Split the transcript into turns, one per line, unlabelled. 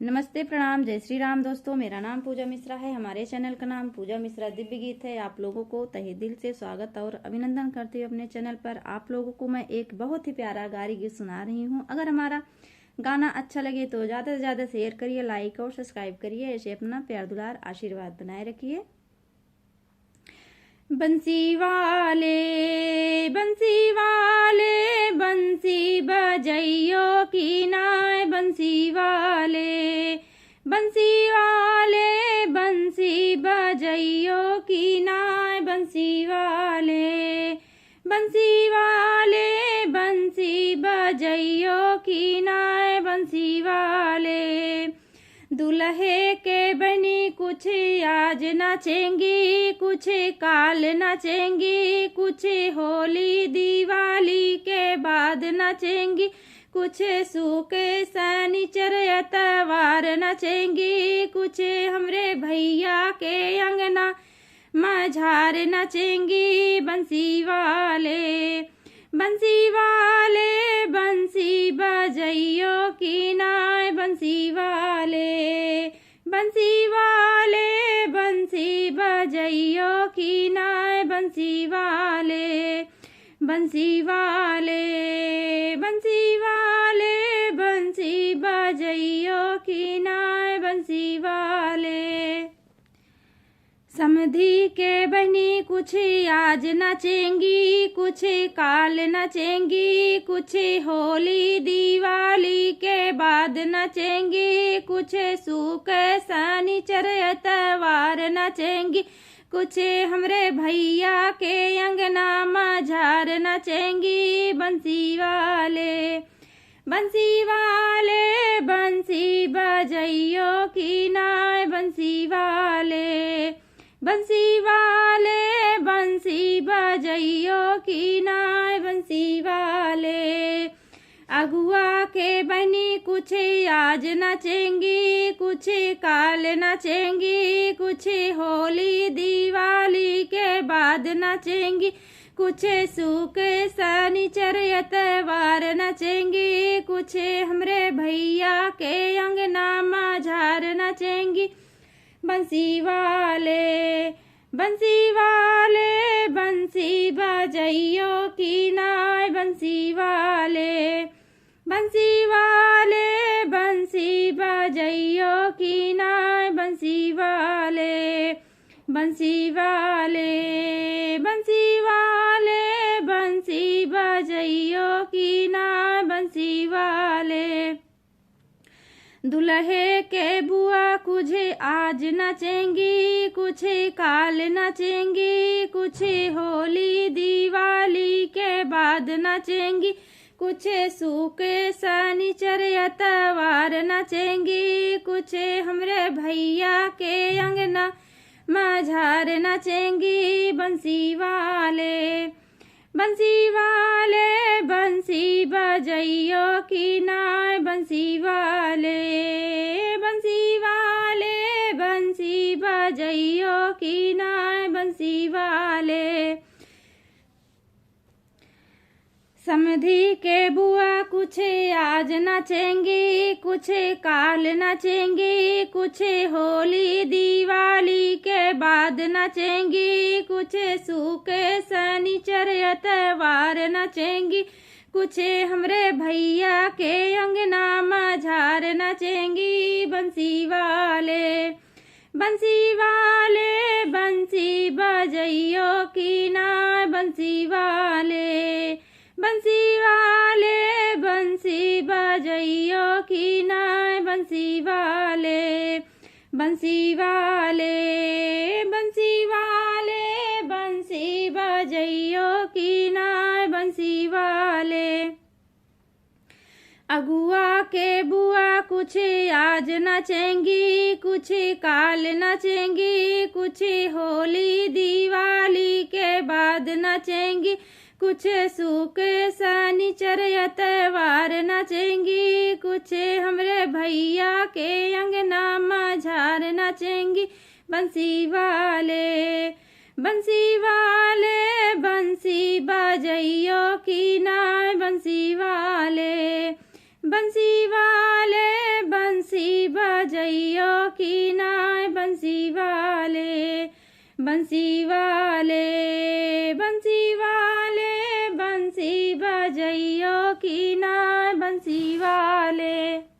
नमस्ते, प्रणाम, जय श्री राम। दोस्तों, मेरा नाम पूजा मिश्रा है। हमारे चैनल का नाम पूजा मिश्रा दिव्य गीत है। आप लोगों को तहे दिल से स्वागत और अभिनंदन करते हुए अपने चैनल पर आप लोगों को मैं एक बहुत ही प्यारा गारी गीत सुना रही हूँ। अगर हमारा गाना अच्छा लगे तो ज़्यादा से ज़्यादा शेयर करिए, लाइक और सब्सक्राइब करिए। ऐसे अपना प्यार दुलार आशीर्वाद बनाए रखिए। बंसी वाले बंसी वाले बंसी बजइयो की नाय, बंसी वाले बंसी बजइयो की नाय, बंसी वाले बंसी बजइयो की नाय, बंसी वाले। दुल्हे के बनी कुछ आज नाचेंगी, कुछ काल नाचेंगी, कुछ होली दिवाली के बाद नाचेंगी, कुछ सूखे शनिचर एतवार नाचेंगी, कुछ हमरे भैया के अंगना मझार नाचेंगी। बंसी वाले बंसी बजइयो की नाय, बंसी वाले बंसी बजइयो की नाय, बंसी वाले बंसी बजइयो की नाय, बंसी वाले। समधी के बनी कुछ आज नाचेंगी, कुछ काल नाचेंगी, कुछ होली दिवाली के बाद नाचेंगी, कुछ सूख शनिचर एतवार नाचेंगी, कुछ हमरे भैया के अंगना मझार नाचेंगी। बंसी बजइयो की नाय, बंसी बजइयो की नाय, बंसी वाले। अगुआ के बनी कुछ आज नाचेंगी, कुछ काल नाचेंगी, कुछ होली दिवाली के बाद नाचेंगी, कुछ सूख शनिचर एतवार नाचेंगी, कुछ हमरे भैया के अंगना मझार नाचेंगी। बंसी बजइयो की नाय, बंसी बजइयो की नाय, बंसी वाले बंसी बजइयो की नाय, बंसी वाले। दुल्हे के बुआ कुछ आज नाचेंगी, कुछ काल नाचेंगी, कुछ होली दिवाली के बाद नाचेंगी, कुछ सूखे शनिचर एतवार नाचेंगी, कुछ हमरे भैया के अंगना मझार नाचेंगी। बंसी बजइयो की नाय, बंसी बजइयो की नाय, बंसी वाले। समधी के बुआ कुछ आज नाचेंगी, कुछ काल नाचेंगी, कुछ होली दिवाली के बाद नाचेंगी, कुछ सूखे शनिचर एतवार नाचेंगी, कुछ हमरे भैया के अंगना मझार नाचेंगी। बंसी बजइयो की नाय, बंसी बजइयो की नाय, बंसी वाले बंसी बजइयो की नाय, बंसी वाले। अगुआ के बुआ कुछ आज नाचेंगी, कुछ काल नाचेंगी, कुछ होली दिवाली के बाद नाचेंगी, कुछ सूख शनिचर एतवार नाचेंगी, कुछ हमरे भैया के अंगना मझार नाचेंगी। बंसी बजइयो की नाय, बंसी वाले बंसी बज बजइयो की नाय बंसी वाले, बंसी वाले, बंसी वाले, बंसी बजइयो की नाय बंसी वाले।